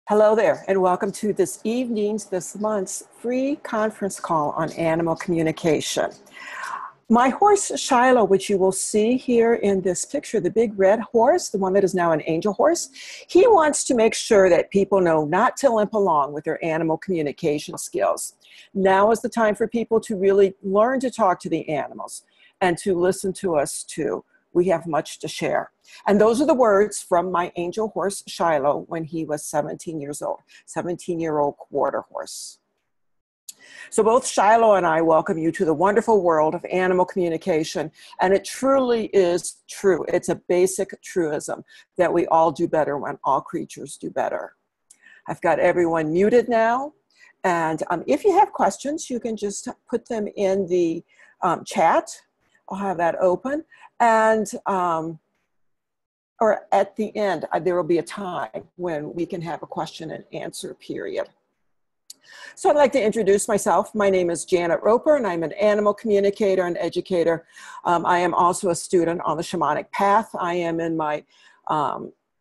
Hello there, and welcome to this month's free conference call on animal communication. My horse, Shiloh, which you will see here in this picture, the big red horse, the one that is now an angel horse, he wants to make sure that people know not to limp along with their animal communication skills. Now is the time for people to really learn to talk to the animals and to listen to us too. We have much to share. And those are the words from my angel horse, Shiloh, when he was 17 years old, 17-year-old quarter horse. So both Shiloh and I welcome you to the wonderful world of animal communication. And it truly is true. It's a basic truism that we all do better when all creatures do better. I've got everyone muted now. And if you have questions, you can just put them in the chat. I'll have that open. And or at the end, there will be a time when we can have a question and answer period. So I'd like to introduce myself. My name is Janet Roper, and I'm an animal communicator and educator. I am also a student on the shamanic path. I am in my,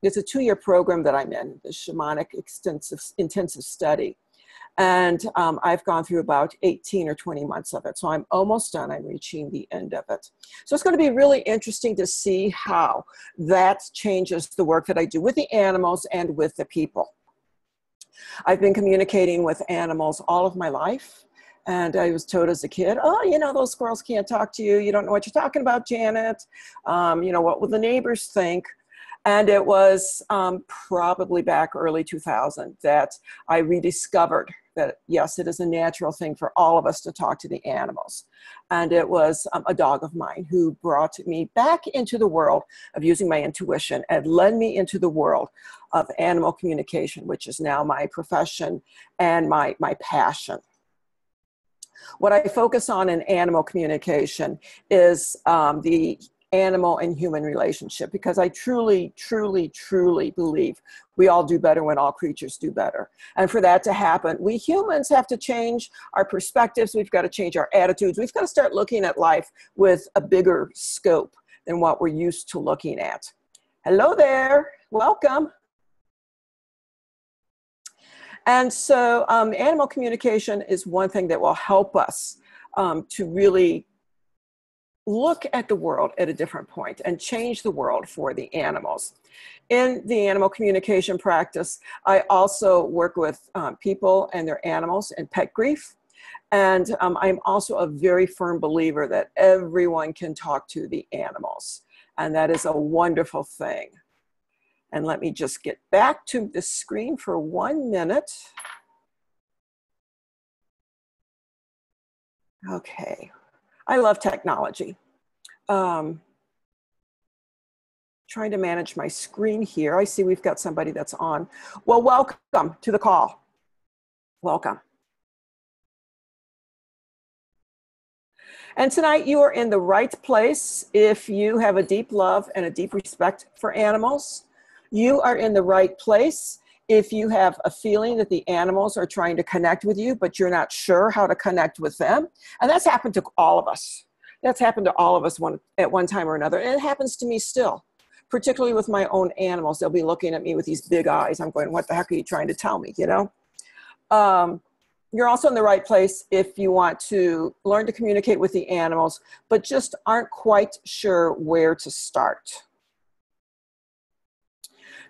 it's a 2-year program that I'm in, the shamanic intensive study. And I've gone through about 18 or 20 months of it. So I'm almost done. I'm reaching the end of it. So it's going to be really interesting to see how that changes the work that I do with the animals and with the people. I've been communicating with animals all of my life. And I was told as a kid, oh, you know, those squirrels can't talk to you. You don't know what you're talking about, Janet. You know, what will the neighbors think? And it was probably back early 2000 that I rediscovered that, yes, it is a natural thing for all of us to talk to the animals. And it was a dog of mine who brought me back into the world of using my intuition and led me into the world of animal communication, which is now my profession and my passion. What I focus on in animal communication is the animal and human relationship, because I truly, truly, truly believe we all do better when all creatures do better. And for that to happen, we humans have to change our perspectives. We've got to change our attitudes. We've got to start looking at life with a bigger scope than what we're used to looking at. Hello there. Welcome. And so animal communication is one thing that will help us to really look at the world at a different point and change the world for the animals. In the animal communication practice, I also work with people and their animals in pet grief. And I'm also a very firm believer that everyone can talk to the animals. And that is a wonderful thing. And let me just get back to the screen for 1 minute. Okay. I love technology. Trying to manage my screen here. I see we've got somebody that's on. Well, welcome to the call. Welcome. And tonight you are in the right place if you have a deep love and a deep respect for animals. You are in the right place if you have a feeling that the animals are trying to connect with you, but you're not sure how to connect with them. And that's happened to all of us. That's happened to all of us at one time or another. And it happens to me still, particularly with my own animals. They'll be looking at me with these big eyes. I'm going, what the heck are you trying to tell me, you know? You're also in the right place if you want to learn to communicate with the animals, but just aren't quite sure where to start.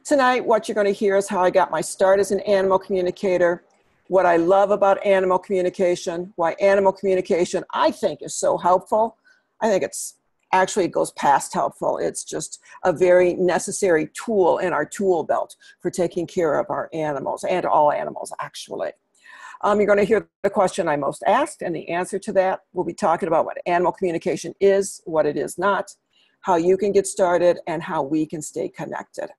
Tonight, what you're going to hear is how I got my start as an animal communicator, what I love about animal communication, why animal communication I think is so helpful. I think it goes past helpful. It's just a very necessary tool in our tool belt for taking care of our animals and all animals, actually. You're going to hear the question I most asked, and the answer to that. We'll be talking about what animal communication is, what it is not, how you can get started, and how we can stay connected.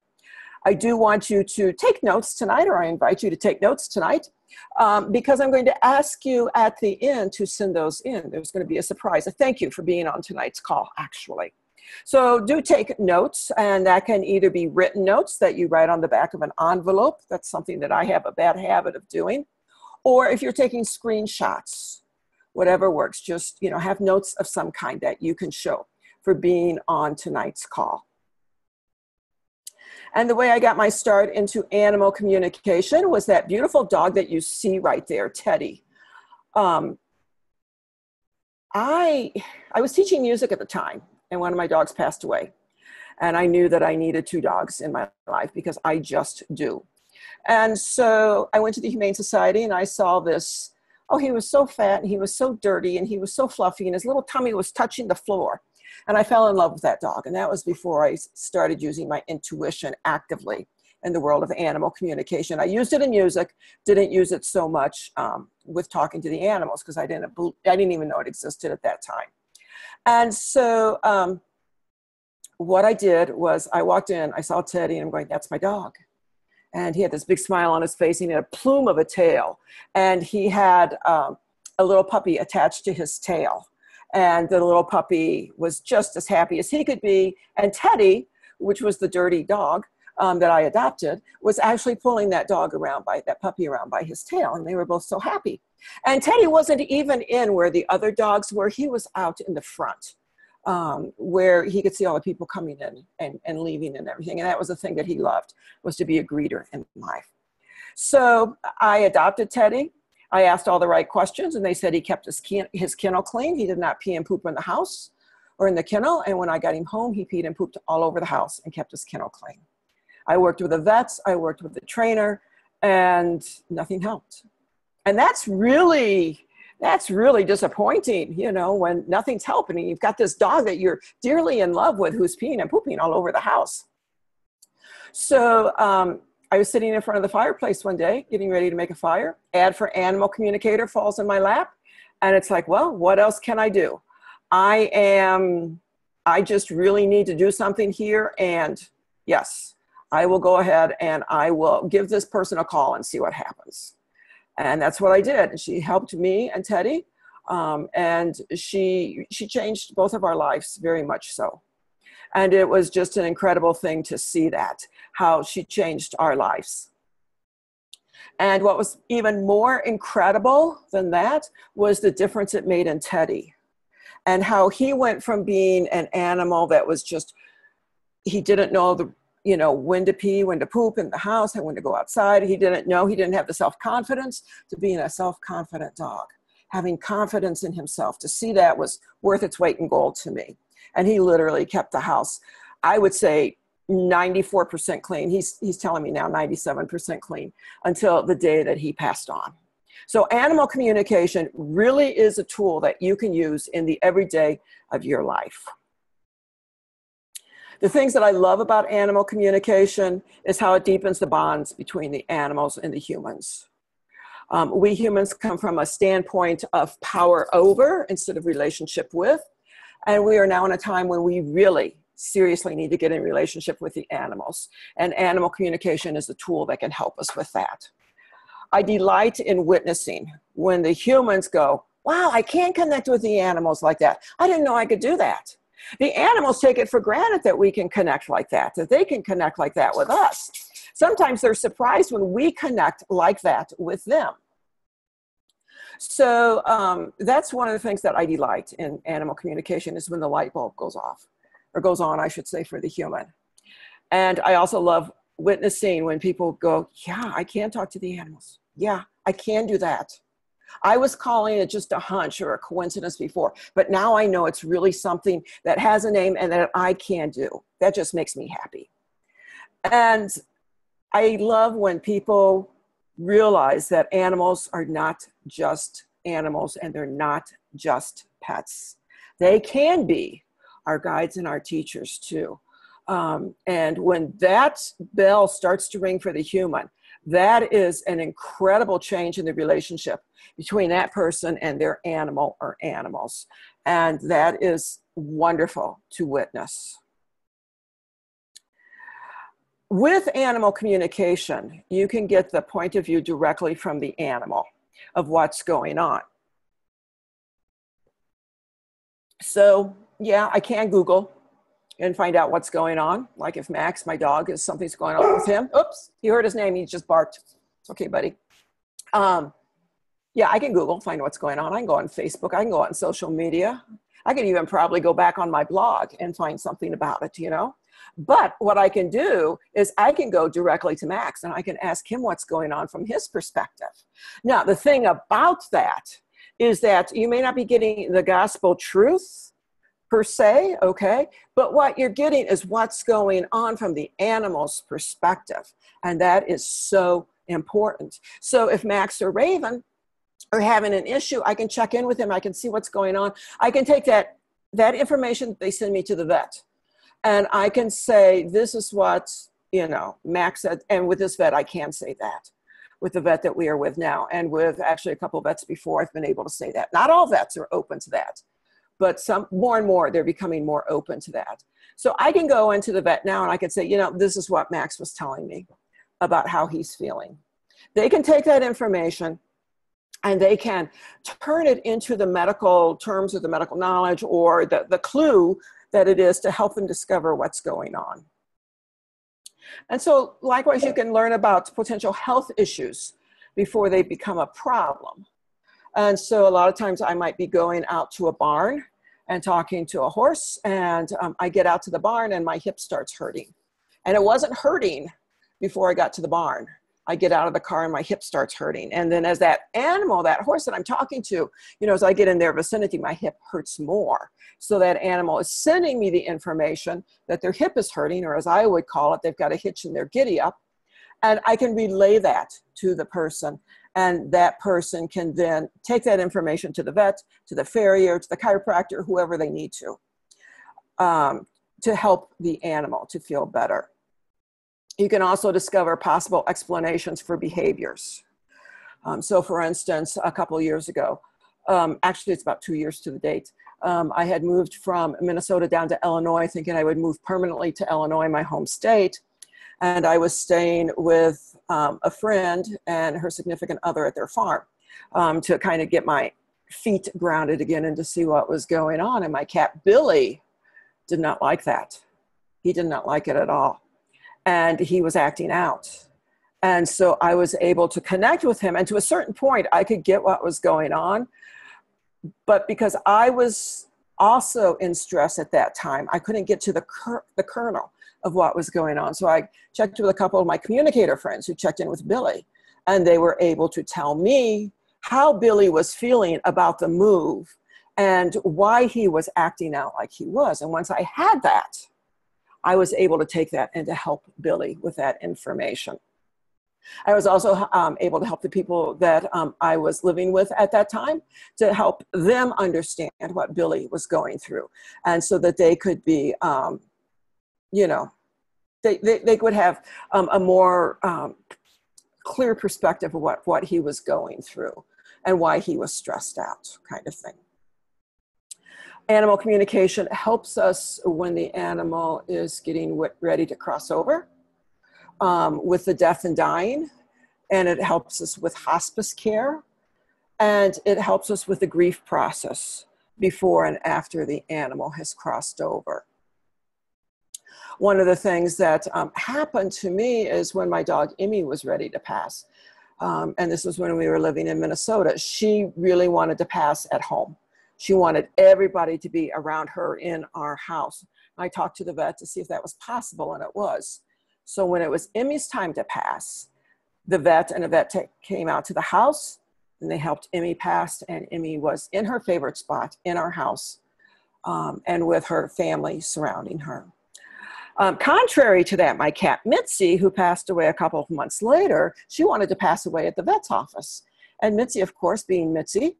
I do want you to take notes tonight, or I invite you to take notes tonight, because I'm going to ask you at the end to send those in. There's going to be a surprise. A thank you for being on tonight's call, actually. So do take notes, and that can either be written notes that you write on the back of an envelope. That's something that I have a bad habit of doing. Or if you're taking screenshots, whatever works, just, you know, have notes of some kind that you can show for being on tonight's call. And the way I got my start into animal communication was that beautiful dog that you see right there, Teddy. I was teaching music at the time, and one of my dogs passed away. And I knew that I needed 2 dogs in my life because I just do. And so I went to the Humane Society and I saw this. Oh, he was so fat and he was so dirty and he was so fluffy and his little tummy was touching the floor. And I fell in love with that dog. And that was before I started using my intuition actively in the world of animal communication. I used it in music, didn't use it so much with talking to the animals because I didn't even know it existed at that time. And so what I did was I walked in, I saw Teddy and I'm going, that's my dog. And he had this big smile on his face. He had a plume of a tail. And he had a little puppy attached to his tail. And the little puppy was just as happy as he could be. And Teddy, which was the dirty dog that I adopted, was actually pulling that puppy around by his tail. And they were both so happy. And Teddy wasn't even in where the other dogs were. He was out in the front. Where he could see all the people coming in and leaving and everything. And that was the thing that he loved, was to be a greeter in life. So I adopted Teddy. I asked all the right questions and they said he kept his kennel clean. He did not pee and poop in the house or in the kennel. And when I got him home, he peed and pooped all over the house and kept his kennel clean. I worked with the vets, I worked with the trainer, and nothing helped. And that's really disappointing, when nothing's helping. You've got this dog that you're dearly in love with who's peeing and pooping all over the house. So I was sitting in front of the fireplace one day, getting ready to make a fire. Ad for animal communicator falls in my lap. And it's like, well, what else can I do? I just really need to do something here. And yes, I will go ahead and I will give this person a call and see what happens. And that's what I did. She helped me and Teddy, and she changed both of our lives very much so. And it was just an incredible thing to see that, how she changed our lives. And what was even more incredible than that was the difference it made in Teddy, and how he went from being an animal that was just, he didn't know when to pee, when to poop in the house, and when to go outside. He didn't have the self-confidence, to being a self-confident dog, having confidence in himself. To see that was worth its weight in gold to me. And he literally kept the house, I would say 94% clean. He's telling me now 97% clean until the day that he passed on. So animal communication really is a tool that you can use in the everyday of your life. The things that I love about animal communication is how it deepens the bonds between the animals and the humans. We humans come from a standpoint of power over instead of relationship with. And we are now in a time when we really seriously need to get in relationship with the animals. And animal communication is a tool that can help us with that. I delight in witnessing when the humans go, wow, I can't connect with the animals like that. I didn't know I could do that. The animals take it for granted that we can connect like that they can connect like that with us. Sometimes they're surprised when we connect like that with them. So that's one of the things that I delight in animal communication, is when the light bulb goes off, or goes on, I should say, for the human. And I also love witnessing when people go, yeah, I can talk to the animals. Yeah, I can do that. I was calling it just a hunch or a coincidence before, but now I know it's really something that has a name and that I can do. That just makes me happy. And I love when people realize that animals are not just animals and they're not just pets. They can be our guides and our teachers too. And when that bell starts to ring for the human, that is an incredible change in the relationship between that person and their animal or animals. And that is wonderful to witness. With animal communication, you can get the point of view directly from the animal of what's going on. So yeah, I can Google and find out what's going on. Like if Max, my dog, something's going on with him. Oops, he heard his name, he just barked. It's okay, buddy. Yeah, I can Google, find what's going on. I can go on Facebook, I can go on social media. I can even probably go back on my blog and find something about it, But what I can do is I can go directly to Max and I can ask him what's going on from his perspective. Now, the thing about that is that you may not be getting the gospel truth per se, okay? But what you're getting is what's going on from the animal's perspective. And that is so important. So if Max or Raven are having an issue, I can check in with him. I can see what's going on. I can take that information they send me to the vet. And I can say, this is what, Max said. And with this vet, I can say that. With the vet that we are with now. And with actually a couple of vets before, I've been able to say that. Not all vets are open to that. But some more and more, they're becoming more open to that. So I can go into the vet now and I can say, this is what Max was telling me about how he's feeling. They can take that information and they can turn it into the medical terms or the medical knowledge or the clue that it is to help them discover what's going on. And so likewise, you can learn about potential health issues before they become a problem. And so a lot of times I might be going out to a barn and talking to a horse, and I get out to the barn and my hip starts hurting. And it wasn't hurting before I got to the barn. I get out of the car and my hip starts hurting. And then as that animal, that horse that I'm talking to, as I get in their vicinity, my hip hurts more. So that animal is sending me the information that their hip is hurting, or as I would call it, they've got a hitch in their giddy up. And I can relay that to the person. And that person can then take that information to the vet, to the farrier, to the chiropractor, whoever they need to help the animal to feel better. You can also discover possible explanations for behaviors. So for instance, a couple of years ago, actually it's about 2 years to the date, I had moved from Minnesota down to Illinois, thinking I would move permanently to Illinois, my home state. And I was staying with a friend and her significant other at their farm to kind of get my feet grounded again and to see what was going on. And my cat, Billy, did not like that. He did not like it at all. And he was acting out. And so I was able to connect with him. And to a certain point, I could get what was going on. But because I was also in stress at that time, I couldn't get to the kernel of what was going on. So I checked with a couple of my communicator friends who checked in with Billy, and they were able to tell me how Billy was feeling about the move and why he was acting out like he was. And once I had that, I was able to take that and to help Billy with that information. I was also able to help the people that I was living with at that time to help them understand what Billy was going through. And so that they could be, they would have a more clear perspective of what he was going through and why he was stressed out, kind of thing. Animal communication helps us when the animal is getting ready to cross over with the death and dying, and it helps us with hospice care, and it helps us with the grief process before and after the animal has crossed over. One of the things that happened to me is when my dog Emmy was ready to pass, and this was when we were living in Minnesota. She really wanted to pass at home. She wanted everybody to be around her in our house. I talked to the vet to see if that was possible, and it was. So when it was Emmy's time to pass, the vet and a vet came out to the house, and they helped Emmy pass, and Emmy was in her favorite spot in our house, and with her family surrounding her. Contrary to that, my cat Mitzi, who passed away a couple of months later, she wanted to pass away at the vet's office. And Mitzi, of course, being Mitzi,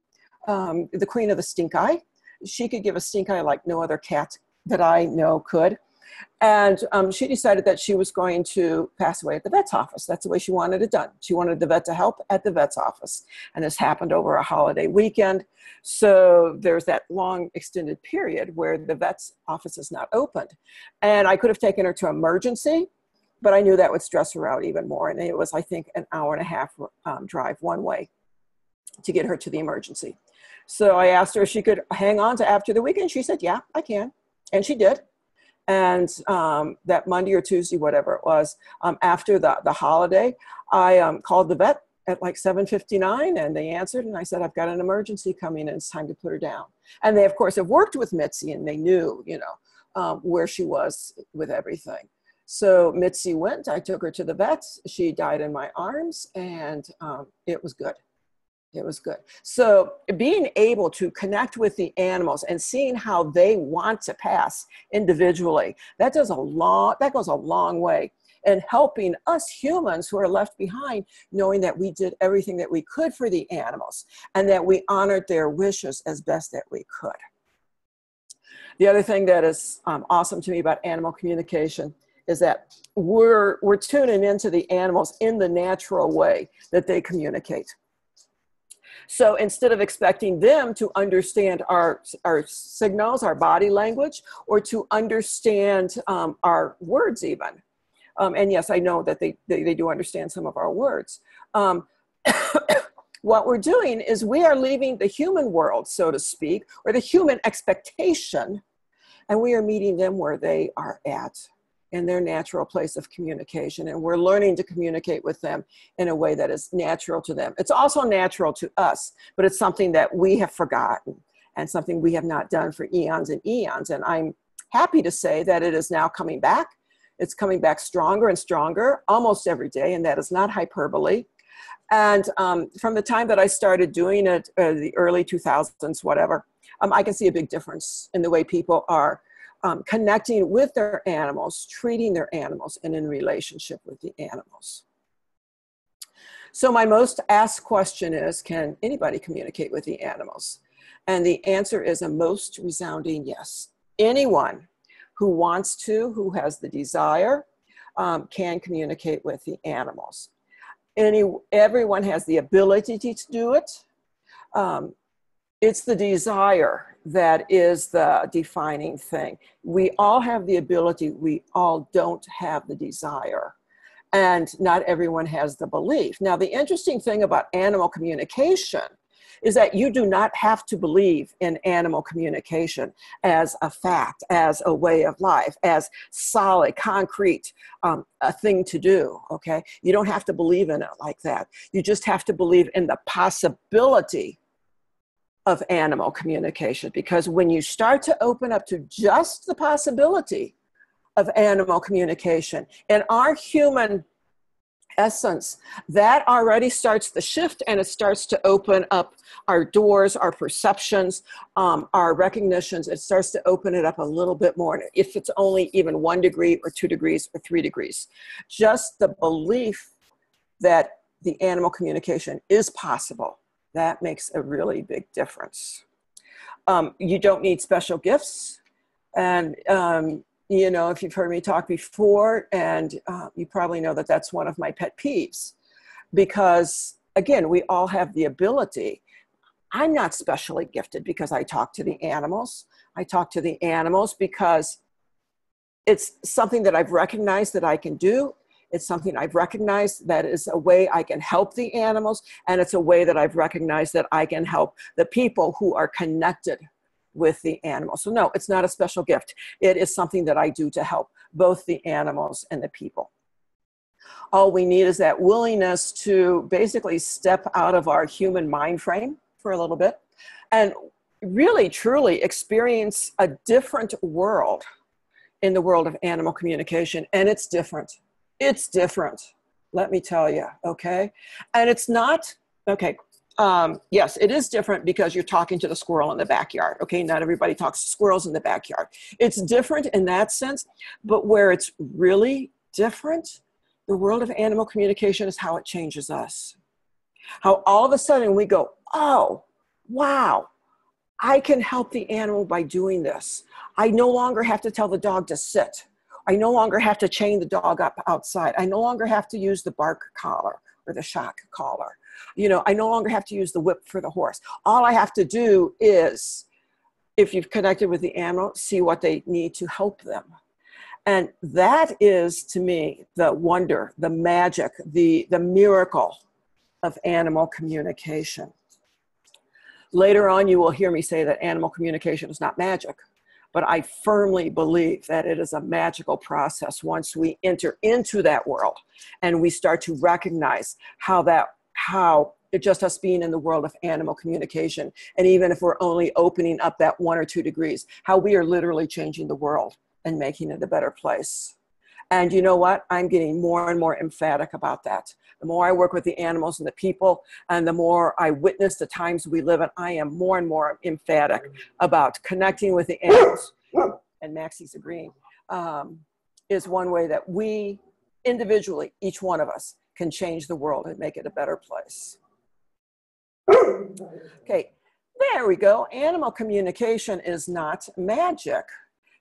the queen of the stink eye, she could give a stink eye like no other cat that I know could. And she decided that she was going to pass away at the vet's office. That's the way she wanted it done. She wanted the vet to help at the vet's office. And this happened over a holiday weekend. So there's that long extended period where the vet's office is not opened. And I could have taken her to emergency, but I knew that would stress her out even more. And it was, I think, an hour and a half drive one way to get her to the emergency. So I asked her if she could hang on to after the weekend. She said, yeah, I can. And she did. And that Monday or Tuesday, whatever it was, after the holiday, I called the vet at like 7:59, and they answered, and I said, I've got an emergency coming, and it's time to put her down. And they, of course, have worked with Mitzi, and they knew, where she was with everything. So Mitzi went, I took her to the vet. She died in my arms, and it was good. It was good. So being able to connect with the animals and seeing how they want to pass individually, that goes a long way in helping us humans who are left behind, knowing that we did everything that we could for the animals and that we honored their wishes as best that we could. The other thing that is awesome to me about animal communication is that we're tuning into the animals in the natural way that they communicate. So instead of expecting them to understand our signals, our body language, or to understand our words even, and yes, I know that they do understand some of our words. What we're doing is we are leaving the human world, so to speak, or the human expectation, and we are meeting them where they are at, in their natural place of communication. And we're learning to communicate with them in a way that is natural to them. It's also natural to us, but it's something that we have forgotten and something we have not done for eons and eons. And I'm happy to say that it is now coming back. It's coming back stronger and stronger almost every day, and that is not hyperbole. And from the time that I started doing it, the early 2000s, whatever, I can see a big difference in the way people are connecting with their animals, treating their animals, and in relationship with the animals. So my most asked question is, can anybody communicate with the animals? And the answer is a most resounding yes. Anyone who wants to, who has the desire, can communicate with the animals. Everyone has the ability to do it. It's the desire that is the defining thing. We all have the ability, we all don't have the desire. And not everyone has the belief. Now, the interesting thing about animal communication is that you do not have to believe in animal communication as a fact, as a way of life, as solid, concrete, a thing to do, okay? You don't have to believe in it like that. You just have to believe in the possibility of animal communication, because when you start to open up to just the possibility of animal communication in our human essence, that already starts the shift, and it starts to open up our doors, our perceptions, our recognitions. It starts to open it up a little bit more, if it's only even 1 degree or 2 degrees or 3 degrees. Just the belief that the animal communication is possible, that makes a really big difference. You don't need special gifts. And, you know, if you've heard me talk before, and you probably know that that's one of my pet peeves, because again, we all have the ability. I'm not specially gifted because I talk to the animals. I talk to the animals because it's something that I've recognized that I can do. It's something I've recognized that is a way I can help the animals, and it's a way that I've recognized that I can help the people who are connected with the animals. So no, it's not a special gift. It is something that I do to help both the animals and the people. All we need is that willingness to basically step out of our human mind frame for a little bit and really, truly experience a different world in the world of animal communication. And it's different. It's different, let me tell you, okay? And it's not, okay, yes, it is different because you're talking to the squirrel in the backyard, okay? Not everybody talks to squirrels in the backyard. It's different in that sense, but where it's really different, the world of animal communication is how it changes us. How all of a sudden we go, oh, wow, I can help the animal by doing this. I no longer have to tell the dog to sit. I no longer have to chain the dog up outside. I no longer have to use the bark collar or the shock collar. You know, I no longer have to use the whip for the horse. All I have to do is, if you've connected with the animal, see what they need to help them. And that is, to me, the wonder, the magic, the miracle of animal communication. Later on, you will hear me say that animal communication is not magic. But I firmly believe that it is a magical process once we enter into that world and we start to recognize how just us being in the world of animal communication, and even if we're only opening up that 1 or 2 degrees, how we are literally changing the world and making it a better place. And you know what? I'm getting more and more emphatic about that. The more I work with the animals and the people, and the more I witness the times we live in, I am more and more emphatic about connecting with the animals. And Maxie's agreeing, is one way that we individually, each one of us, can change the world and make it a better place. Okay, there we go. Animal communication is not magic.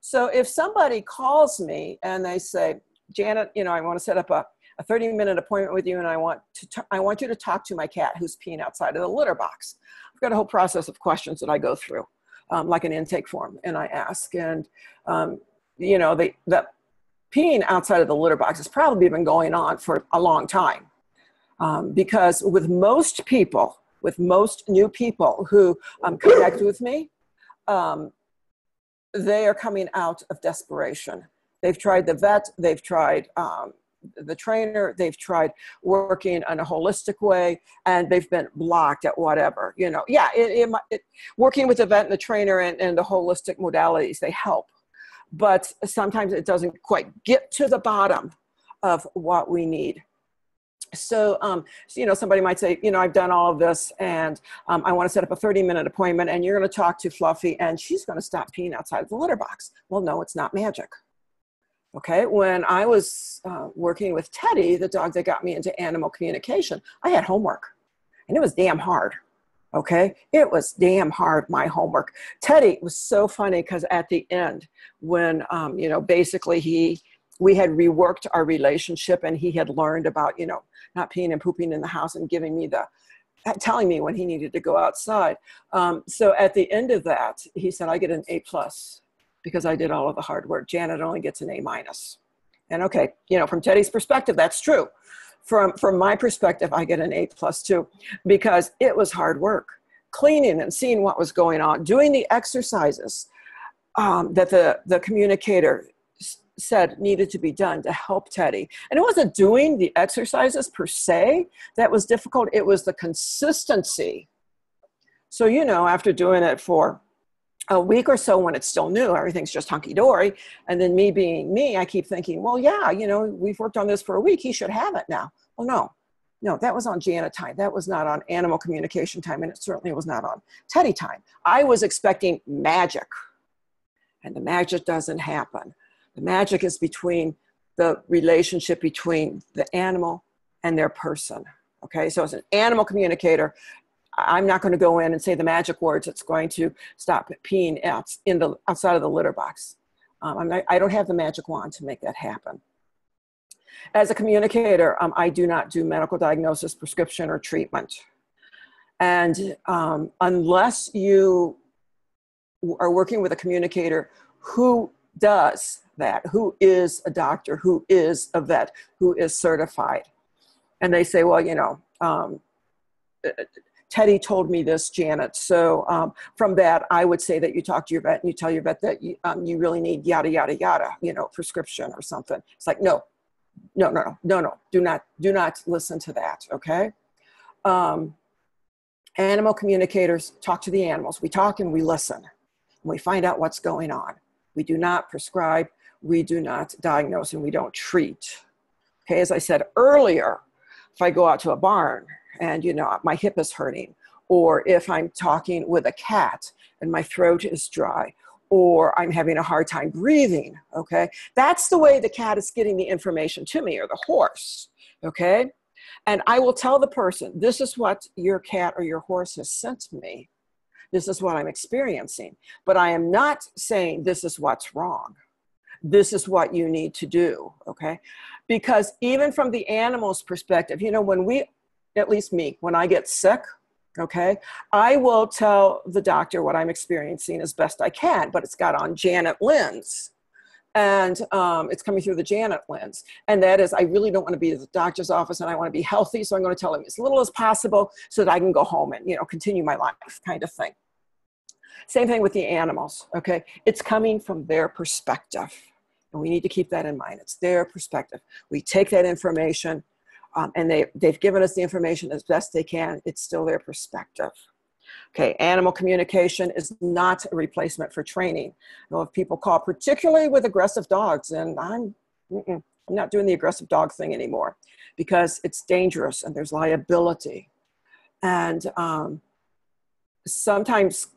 So if somebody calls me and they say, Janet, you know, I want to set up a 30-minute appointment with you, and I want you to talk to my cat who's peeing outside of the litter box. I've got a whole process of questions that I go through, like an intake form, and I ask. And, you know, the peeing outside of the litter box has probably been going on for a long time, because with most people, with most new people who connect with me, they are coming out of desperation. They've tried the vet, they've tried the trainer, they've tried working in a holistic way, and they've been blocked at whatever, you know. Yeah, working with the vet and the trainer and the holistic modalities, they help. But sometimes it doesn't quite get to the bottom of what we need. So, you know, somebody might say, you know, I've done all of this, and I want to set up a 30-minute appointment, and you're going to talk to Fluffy, and she's going to stop peeing outside of the litter box. Well, no, it's not magic. Okay, when I was working with Teddy, the dog that got me into animal communication, I had homework, and it was damn hard. Okay, it was damn hard, my homework. Teddy was so funny because at the end, when, you know, basically we had reworked our relationship, and he had learned about, you know, not peeing and pooping in the house and giving me telling me when he needed to go outside. So at the end of that, he said, I get an A+ because I did all of the hard work. Janet only gets an A-. And okay, you know, from Teddy's perspective, that's true. From my perspective, I get an A+ too, because it was hard work. Cleaning and seeing what was going on, doing the exercises that the communicator said needed to be done to help Teddy. And it wasn't doing the exercises per se that was difficult, it was the consistency. So, you know, after doing it for a week or so when it's still new, everything's just hunky-dory. And then me being me, I keep thinking, well, yeah, you know, we've worked on this for a week, he should have it now. Well, no, that was on Janet time. That was not on animal communication time, and it certainly was not on Teddy time. I was expecting magic, and the magic doesn't happen. The magic is between the relationship between the animal and their person, okay? So as an animal communicator, I'm not going to go in and say the magic words that's going to stop peeing outside of the litter box. I don't have the magic wand to make that happen. As a communicator, I do not do medical diagnosis, prescription, or treatment. And unless you are working with a communicator who does that, who is a doctor, who is a vet, who is certified. And they say, well, you know, Teddy told me this, Janet. So from that, I would say that you talk to your vet and you tell your vet that you really need yada, yada, yada, you know, prescription or something. It's like, no, do not listen to that, okay? Animal communicators talk to the animals. We talk and we listen, and we find out what's going on. We do not prescribe, we do not diagnose, and we don't treat. Okay, as I said earlier, if I go out to a barn and, you know, my hip is hurting, or if I'm talking with a cat and my throat is dry, or I'm having a hard time breathing, okay? That's the way the cat is getting the information to me, or the horse, okay? And I will tell the person, this is what your cat or your horse has sent me. This is what I'm experiencing. But I am not saying this is what's wrong. This is what you need to do, okay? Because even from the animal's perspective, you know, when we, at least me, when I get sick, okay, I will tell the doctor what I'm experiencing as best I can, but it's got on Janet lens. And it's coming through the Janet lens. And that is, I really don't want to be at the doctor's office, and I want to be healthy, so I'm going to tell him as little as possible so that I can go home and, you know, continue my life, kind of thing. Same thing with the animals, okay? It's coming from their perspective. And we need to keep that in mind. It's their perspective. We take that information, and they've given us the information as best they can. It's still their perspective. Okay, animal communication is not a replacement for training. I know of people call, particularly with aggressive dogs, and I'm not doing the aggressive dog thing anymore because it's dangerous and there's liability. And sometimes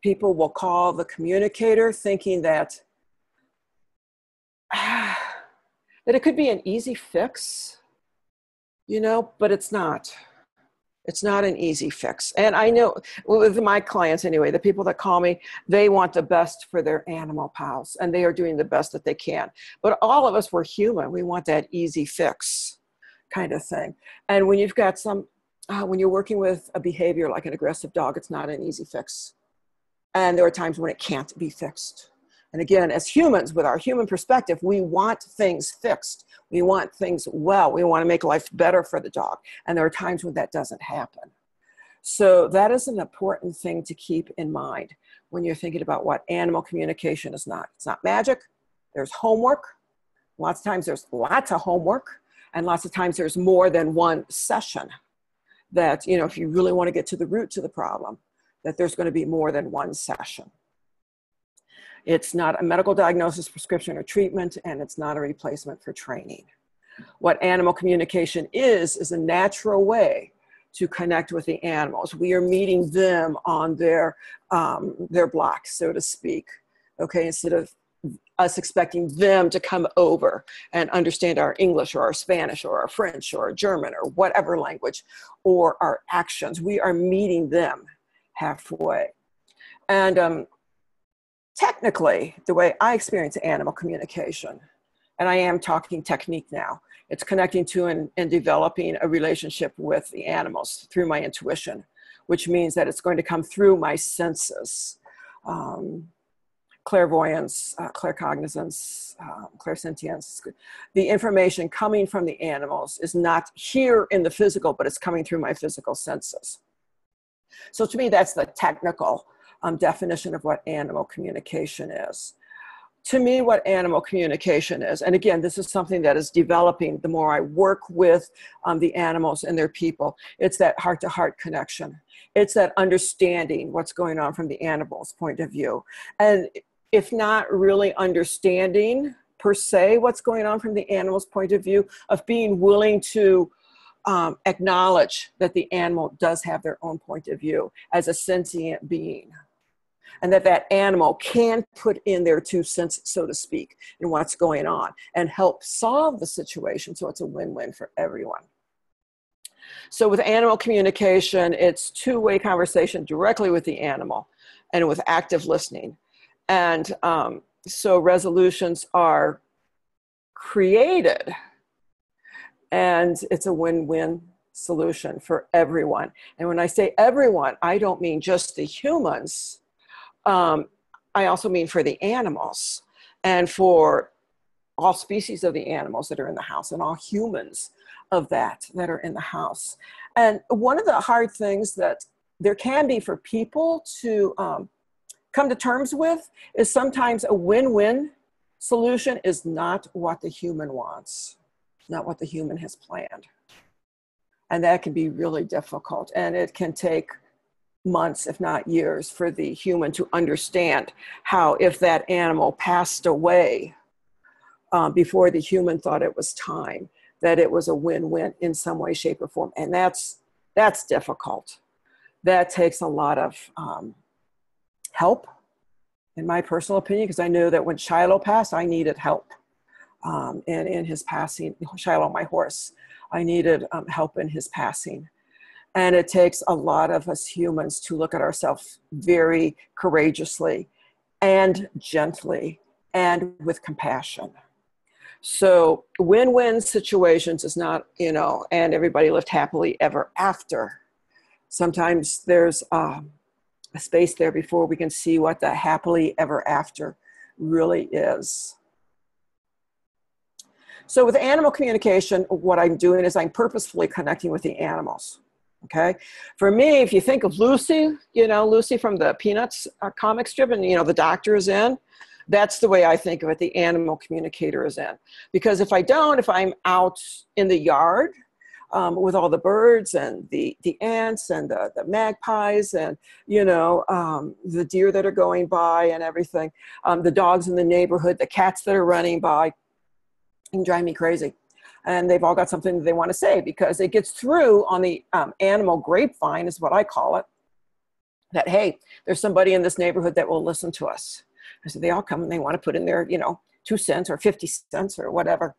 people will call the communicator thinking that it could be an easy fix, you know, but it's not. It's not an easy fix. And I know with my clients anyway, the people that call me, they want the best for their animal pals and they are doing the best that they can. But all of us, we're human. We want that easy fix kind of thing. And when you've got when you're working with a behavior like an aggressive dog, it's not an easy fix. And there are times when it can't be fixed. And again, as humans, with our human perspective, we want things fixed. We want things well. We want to make life better for the dog. And there are times when that doesn't happen. So that is an important thing to keep in mind when you're thinking about what animal communication is not. It's not magic. There's homework. Lots of times there's lots of homework. And lots of times there's more than one session that, you know, if you really want to get to the root to the problem, that there's going to be more than one session. It's not a medical diagnosis, prescription, or treatment, and it's not a replacement for training. What animal communication is a natural way to connect with the animals. We are meeting them on their block, so to speak, okay, instead of us expecting them to come over and understand our English or our Spanish or our French or our German or whatever language or our actions. We are meeting them halfway. And technically, the way I experience animal communication, and I am talking technique now, it's connecting to and developing a relationship with the animals through my intuition, which means that it's going to come through my senses. Clairvoyance, claircognizance, clairsentience. The information coming from the animals is not here in the physical, but it's coming through my physical senses. So to me, that's the technical definition of what animal communication is. To me, what animal communication is, and again, this is something that is developing the more I work with the animals and their people, it's that heart-to-heart connection. It's that understanding what's going on from the animal's point of view. And if not really understanding per se what's going on from the animal's point of view, of being willing to acknowledge that the animal does have their own point of view as a sentient being. And that animal can put in their 2 cents, so to speak, in what's going on and help solve the situation so it's a win-win for everyone. So with animal communication, it's two-way conversation directly with the animal and with active listening. And so resolutions are created and it's a win-win solution for everyone. And when I say everyone, I don't mean just the humans. I also mean for the animals and for all species of the animals that are in the house and all humans of that are in the house. And one of the hard things that there can be for people to come to terms with is sometimes a win-win solution is not what the human wants, not what the human has planned. And that can be really difficult. And it can take months, if not years, for the human to understand how if that animal passed away before the human thought it was time, that it was a win-win in some way, shape, or form. And that's difficult. That takes a lot of help, in my personal opinion, because I know that when Shiloh passed, I needed help. And in his passing, Shiloh, my horse, I needed help in his passing. And it takes a lot of us humans to look at ourselves very courageously and gently and with compassion. So win-win situations is not, and everybody lived happily ever after. Sometimes there's a space there before we can see what the happily ever after really is. So with animal communication, what I'm doing is I'm purposefully connecting with the animals. Okay. For me, if you think of Lucy, Lucy from the Peanuts comic strip, and the doctor is in, that's the way I think of it. The animal communicator is in, because if I'm out in the yard, with all the birds and the ants and the magpies and, the deer that are going by and everything, the dogs in the neighborhood, the cats that are running by, and drive me crazy. And they've all got something that they want to say because it gets through on the animal grapevine, is what I call it, that, hey, there's somebody in this neighborhood that will listen to us. So they all come and they want to put in their, 2 cents or 50 cents or whatever.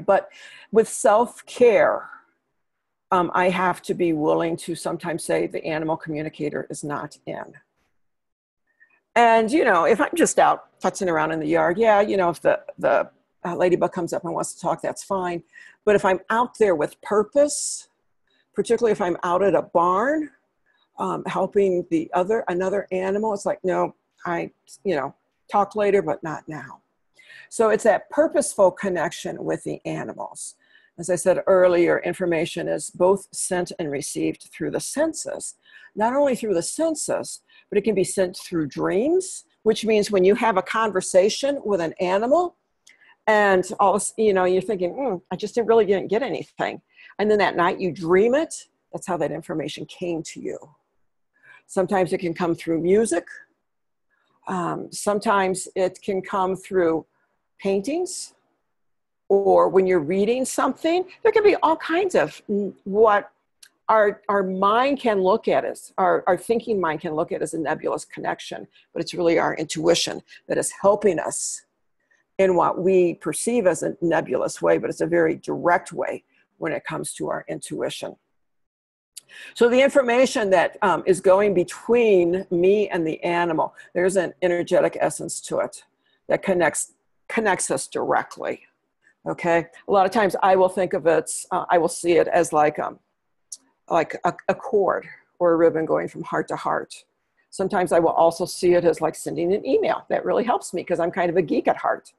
But with self-care, I have to be willing to sometimes say the animal communicator is not in. And, if I'm just out putzing around in the yard, if the ladybug comes up and wants to talk, that's fine. But if I'm out there with purpose, particularly if I'm out at a barn, helping another animal, it's like, no, talk later, but not now. So it's that purposeful connection with the animals. As I said earlier, information is both sent and received through the senses. Not only through the senses, but it can be sent through dreams, which means when you have a conversation with an animal and you're thinking, I just really didn't get anything. And then that night you dream it. That's how that information came to you. Sometimes it can come through music. Sometimes it can come through paintings, or when you're reading something. There can be all kinds of what our mind can look at as, our thinking mind can look at as a nebulous connection, but it's really our intuition that is helping us in what we perceive as a nebulous way, but it's a very direct way when it comes to our intuition. So the information that is going between me and the animal, there's an energetic essence to it that connects us directly. Okay, a lot of times I will think of it, I will see it as like a cord or a ribbon going from heart to heart. Sometimes I will also see it as like sending an email. That really helps me because I'm kind of a geek at heart.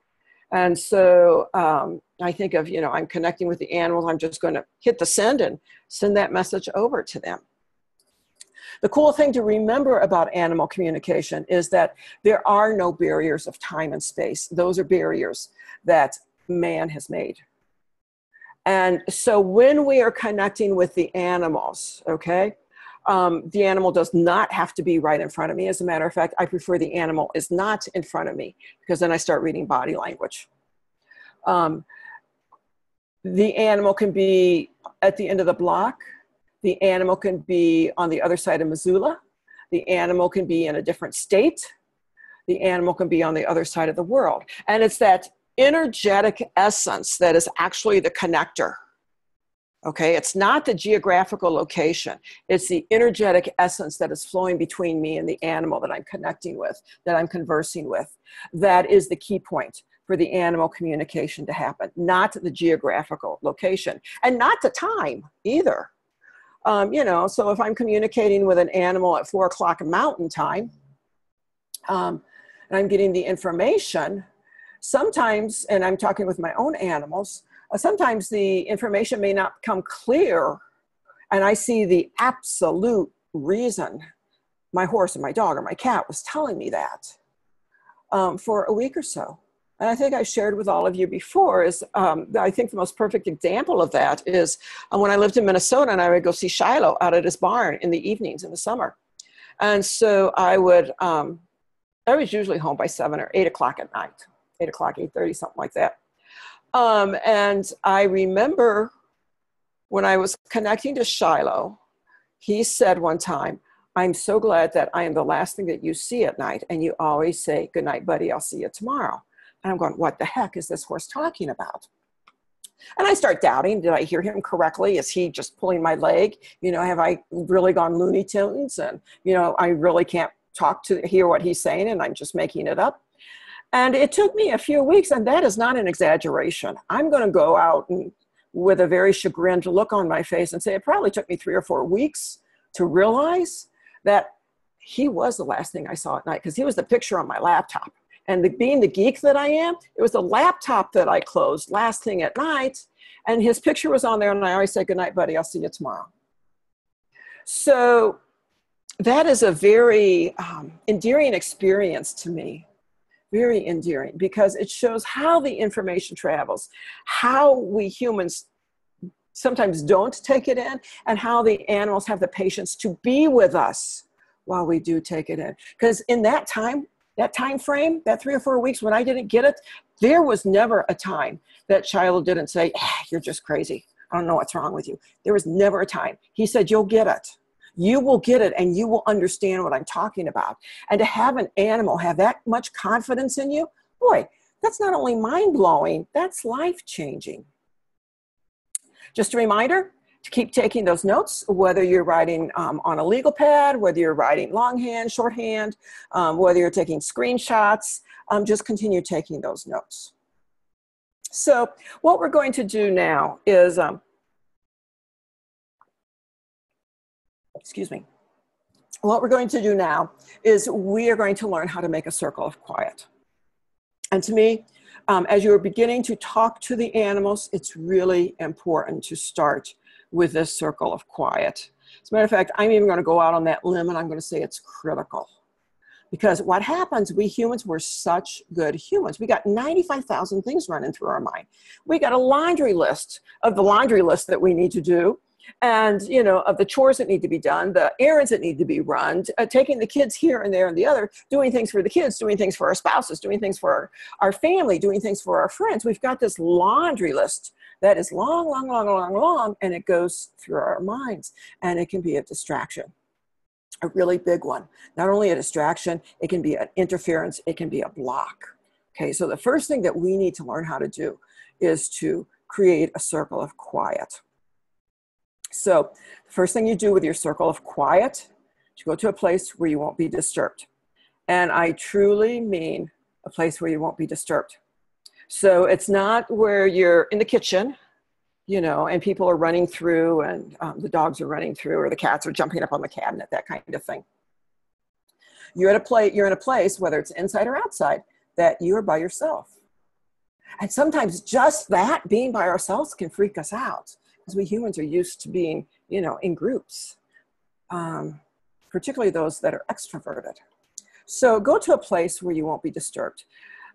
And so I think of, I'm connecting with the animals. I'm just going to hit the send and send that message over to them. The cool thing to remember about animal communication is that there are no barriers of time and space. Those are barriers that man has made. And so when we are connecting with the animals, okay, the animal does not have to be right in front of me. As a matter of fact, I prefer the animal is not in front of me because then I start reading body language. The animal can be at the end of the block. The animal can be on the other side of Missoula. The animal can be in a different state. The animal can be on the other side of the world. And it's that energetic essence that is actually the connector. Okay, it's not the geographical location. It's the energetic essence that is flowing between me and the animal that I'm connecting with, that I'm conversing with. That is the key point for the animal communication to happen, not the geographical location and not the time either. So if I'm communicating with an animal at 4 o'clock Mountain Time, and I'm getting the information, sometimes, and I'm talking with my own animals, sometimes the information may not come clear, and I see the absolute reason my horse or my dog or my cat was telling me that for a week or so. And I think I shared with all of you before is, I think the most perfect example of that is when I lived in Minnesota and I would go see Shiloh out at his barn in the evenings in the summer. And so I was usually home by 7 or 8 o'clock at night, 8 o'clock, 8:30, something like that. And I remember when I was connecting to Shiloh, he said one time, "I'm so glad that I am the last thing that you see at night. And you always say, 'Good night, buddy, I'll see you tomorrow.'" And I'm going, what the heck is this horse talking about? And I start doubting, did I hear him correctly? Is he just pulling my leg? Have I really gone Looney Tunes? And, I really can't hear what he's saying and I'm just making it up. And it took me a few weeks, and that is not an exaggeration. I'm going to go out and with a very chagrined look on my face and say it probably took me 3 or 4 weeks to realize that he was the last thing I saw at night because he was the picture on my laptop. And being the geek that I am, it was the laptop that I closed last thing at night. And his picture was on there. And I always say, "Good night, buddy. I'll see you tomorrow." So that is a very endearing experience to me. Very endearing because it shows how the information travels, how we humans sometimes don't take it in, and how the animals have the patience to be with us while we do take it in. Because in that time frame, that 3 or 4 weeks when I didn't get it, there was never a time that Shiloh didn't say, you're just crazy. I don't know what's wrong with you. There was never a time. He said, you'll get it. You will get it, and you will understand what I'm talking about. And to have an animal have that much confidence in you, boy, that's not only mind-blowing, that's life-changing. Just a reminder to keep taking those notes, whether you're writing on a legal pad, whether you're writing longhand, shorthand, whether you're taking screenshots, just continue taking those notes. So what we're going to do now is, what we're going to do now is we are going to learn how to make a circle of quiet. And to me, as you're beginning to talk to the animals, it's really important to start with this circle of quiet. As a matter of fact, I'm even going to go out on that limb and I'm going to say it's critical. Because what happens, we humans, we're such good humans. We got 95,000 things running through our mind. We got a laundry list of the laundry list that we need to do. And, you know, of the chores that need to be done, the errands that need to be run, taking the kids here and there and the other, doing things for the kids, doing things for our spouses, doing things for our family, doing things for our friends. We've got this laundry list that is long, long, long, long, long, and it goes through our minds, and it can be a distraction, a really big one. Not only a distraction, it can be an interference, it can be a block. Okay, so the first thing that we need to learn how to do is to create a circle of quiet. So the first thing you do with your circle of quiet, you go to a place where you won't be disturbed. And I truly mean a place where you won't be disturbed. So it's not where you're in the kitchen, you know, and people are running through and the dogs are running through or the cats are jumping up on the cabinet, that kind of thing. You're in a place, whether it's inside or outside, that you are by yourself. And sometimes just that, being by ourselves, can freak us out. Because we humans are used to being, you know, in groups, particularly those that are extroverted. So go to a place where you won't be disturbed.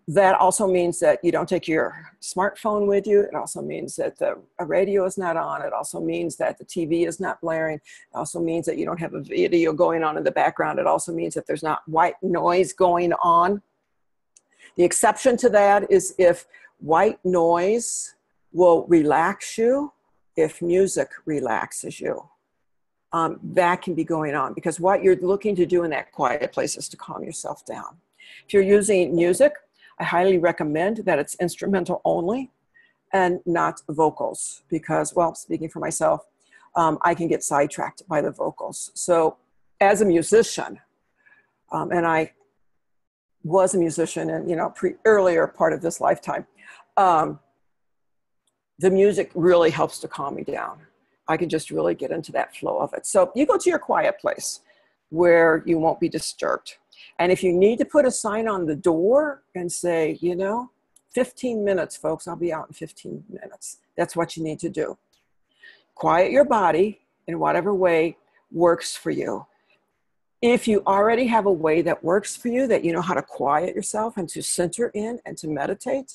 That also means that you don't take your smartphone with you. It also means that the radio is not on. It also means that the TV is not blaring. It also means that you don't have a video going on in the background. It also means that there's not white noise going on. The exception to that is if white noise will relax you, if music relaxes you. That can be going on, because what you're looking to do in that quiet place is to calm yourself down. If you're using music, I highly recommend that it's instrumental only and not vocals, because, well, speaking for myself, I can get sidetracked by the vocals. So as a musician, and I was a musician in, you know, earlier part of this lifetime, the music really helps to calm me down. I can just really get into that flow of it. So you go to your quiet place where you won't be disturbed. And if you need to put a sign on the door and say, you know, 15 minutes, folks, I'll be out in 15 minutes. That's what you need to do. Quiet your body in whatever way works for you. If you already have a way that works for you, that you know how to quiet yourself and to center in and to meditate,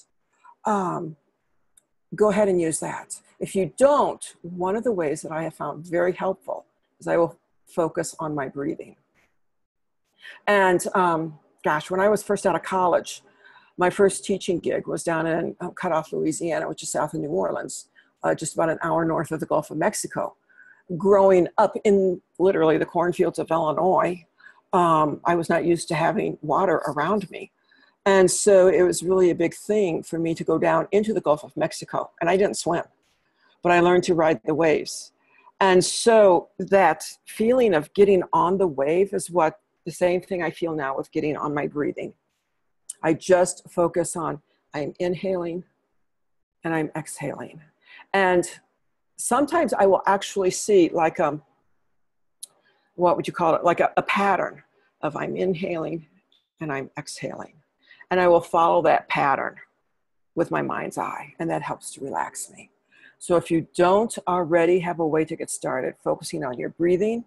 go ahead and use that. If you don't, one of the ways that I have found very helpful is I will focus on my breathing. And gosh, when I was first out of college, my first teaching gig was down in Cutoff, Louisiana, which is south of New Orleans, just about an hour north of the Gulf of Mexico. Growing up in literally the cornfields of Illinois, I was not used to having water around me. And so it was really a big thing for me to go down into the Gulf of Mexico. And I didn't swim, but I learned to ride the waves. And so that feeling of getting on the wave is what the same thing I feel now with getting on my breathing. I just focus on, I'm inhaling and I'm exhaling. And sometimes I will actually see like, what would you call it? Like a pattern of I'm inhaling and I'm exhaling. And I will follow that pattern with my mind's eye, and that helps to relax me. So if you don't already have a way to get started, focusing on your breathing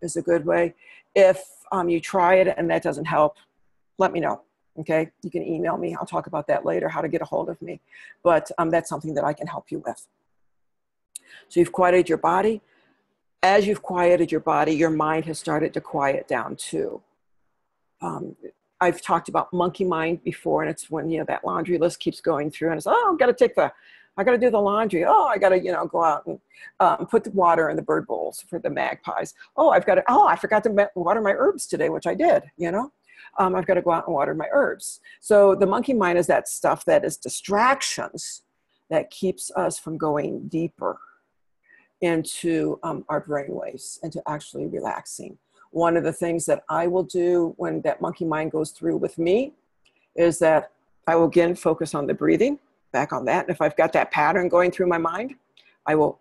is a good way. If you try it and that doesn't help, let me know, okay? You can email me. I'll talk about that later, how to get a hold of me. But that's something that I can help you with. So you've quieted your body. As you've quieted your body, your mind has started to quiet down too. I've talked about monkey mind before, and it's when, that laundry list keeps going through and it's, oh, I got to do the laundry. Oh, I got to, go out and put the water in the bird bowls for the magpies. Oh, I forgot to water my herbs today, which I did, I've got to go out and water my herbs. So the monkey mind is that stuff that is distractions that keeps us from going deeper into our brain waves, into actually relaxing. One of the things that I will do when that monkey mind goes through with me is that I will again focus on the breathing, back on that. And if I've got that pattern going through my mind, I will,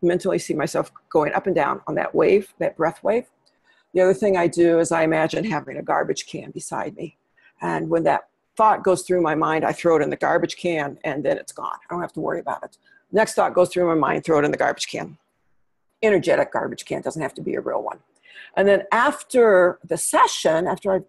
mentally see myself going up and down on that wave, that breath wave. The other thing I do is I imagine having a garbage can beside me. And when that thought goes through my mind, I throw it in the garbage can and then it's gone. I don't have to worry about it. Next thought goes through my mind, throw it in the garbage can. Energetic garbage can, doesn't have to be a real one. And then after the session, after I,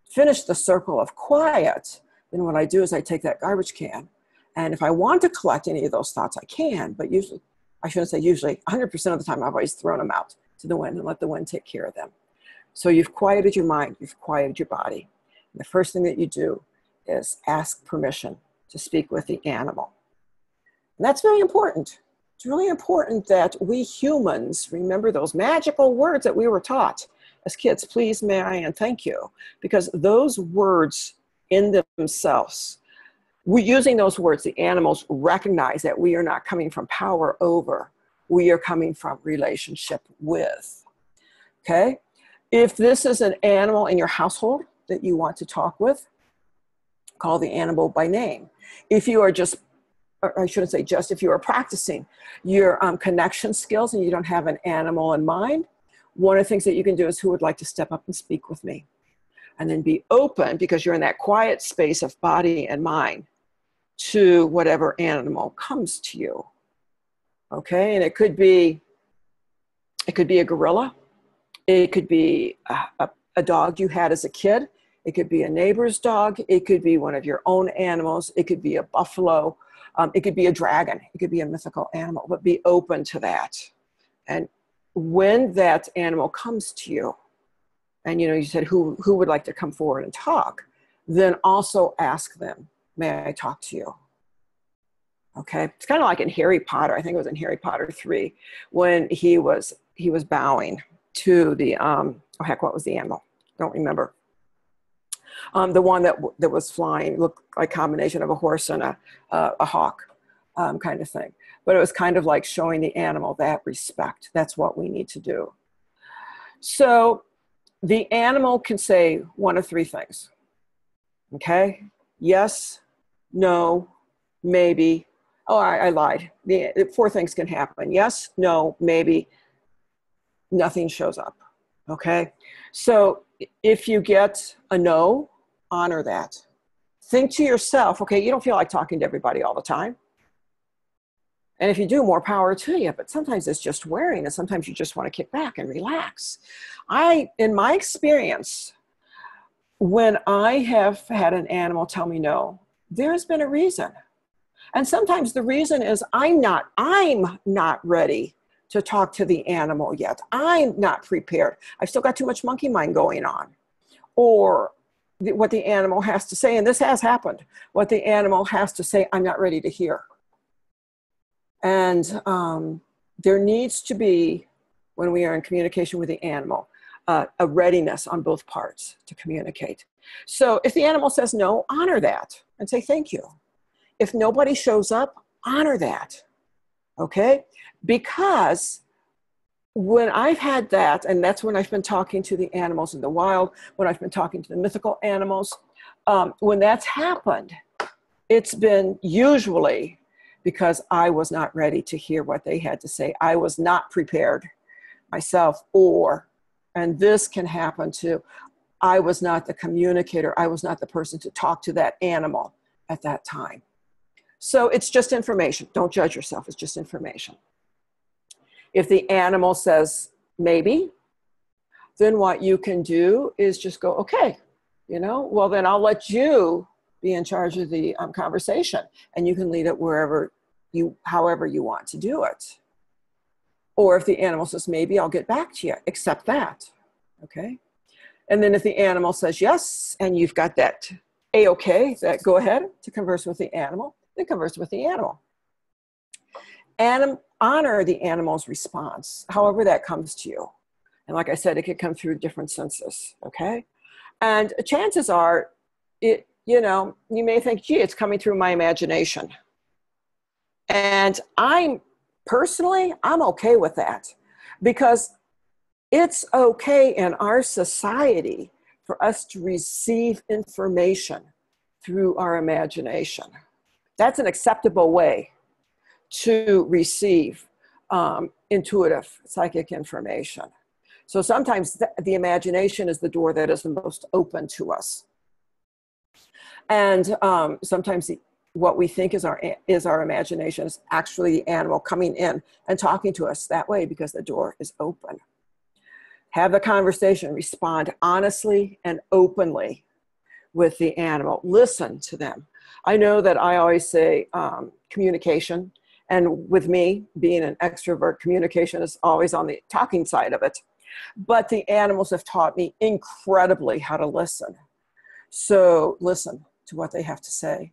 finish the circle of quiet, then what I do is I take that garbage can. And if I want to collect any of those thoughts, I can. But usually, I shouldn't say usually, 100% of the time, I've always thrown them out to the wind and let the wind take care of them. So you've quieted your mind, you've quieted your body. And the first thing that you do is ask permission to speak with the animal. And that's very important. It's really important that we humans remember those magical words that we were taught as kids, please, may I, and thank you. Because those words in themselves, we're using those words, the animals recognize that we are not coming from power over, we are coming from relationship with, okay? If this is an animal in your household that you want to talk with, call the animal by name. If you are just, or I shouldn't say just, if you are practicing your connection skills and you don't have an animal in mind, one of the things that you can do is, who would like to step up and speak with me? And then be open, because you're in that quiet space of body and mind, to whatever animal comes to you. Okay, and it could be a gorilla, it could be a dog you had as a kid, it could be a neighbor's dog, it could be one of your own animals, it could be a buffalo, it could be a dragon, it could be a mythical animal, but be open to that. And when that animal comes to you, and you said who would like to come forward and talk, then also ask them, may I talk to you? Okay, it's kind of like in Harry Potter. I think it was in Harry Potter 3, when he was bowing to the what was the animal? Don't remember. The one that was flying, looked like a combination of a horse and a hawk, kind of thing. But it was kind of like showing the animal that respect. That's what we need to do. So the animal can say one of three things. Okay, yes, no, maybe. Oh, I lied. The four things can happen. Yes, no, maybe, nothing shows up. Okay, so if you get a no, honor that. Think to yourself, okay, you don't feel like talking to everybody all the time. And if you do, more power to you. But sometimes it's just wearing, and sometimes you just want to kick back and relax. In my experience, when I have had an animal tell me no, there's been a reason. And sometimes the reason is I'm not ready to talk to the animal yet. I'm not prepared. I've still got too much monkey mind going on. Or what the animal has to say, and this has happened, what the animal has to say, I'm not ready to hear. And there needs to be, when we are in communication with the animal, a readiness on both parts to communicate. So if the animal says no, honor that and say thank you. If nobody shows up, honor that, okay? Because when I've had that, and that's when I've been talking to the animals in the wild, when I've been talking to the mythical animals, when that's happened, it's been usually because I was not ready to hear what they had to say. I was not prepared myself, and this can happen too, I was not the communicator. I was not the person to talk to that animal at that time. So it's just information. Don't judge yourself. It's just information. If the animal says maybe, then what you can do is just go, okay, well, then I'll let you be in charge of the conversation, and you can lead it wherever however you want to do it. Or if the animal says, maybe I'll get back to you, accept that, okay? And then if the animal says yes, and you've got that A-okay, that go ahead to converse with the animal, then converse with the animal. And honor the animal's response, however that comes to you. And like I said, it could come through different senses, okay? And chances are, you may think, gee, it's coming through my imagination. And I'm okay with that, because it's okay in our society for us to receive information through our imagination. That's an acceptable way to receive intuitive psychic information. So sometimes the imagination is the door that is the most open to us. And sometimes what we think is our imagination is actually the animal coming in and talking to us that way, because the door is open. Have the conversation, respond honestly and openly with the animal. Listen to them. I know that I always say communication, and with me being an extrovert, communication is always on the talking side of it. But the animals have taught me incredibly how to listen. So listen to what they have to say.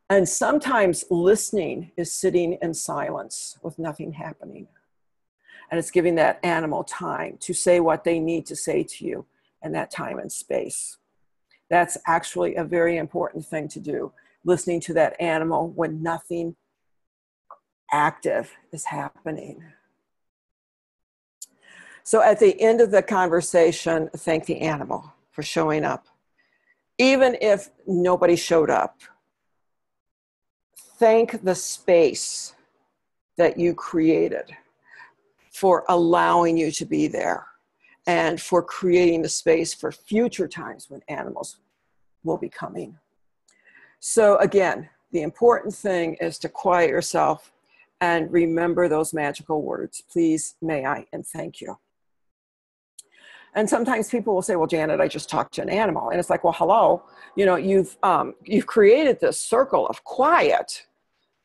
And sometimes listening is sitting in silence with nothing happening. And it's giving that animal time to say what they need to say to you in that time and space. That's actually a very important thing to do, listening to that animal when nothing active is happening. So at the end of the conversation, thank the animal for showing up. Even if nobody showed up, thank the space that you created for allowing you to be there, and for creating the space for future times when animals will be coming. So again, the important thing is to quiet yourself and remember those magical words: please, may I, and thank you. And sometimes people will say, well, Janet, I just talked to an animal. And it's like, well, hello, you've created this circle of quiet.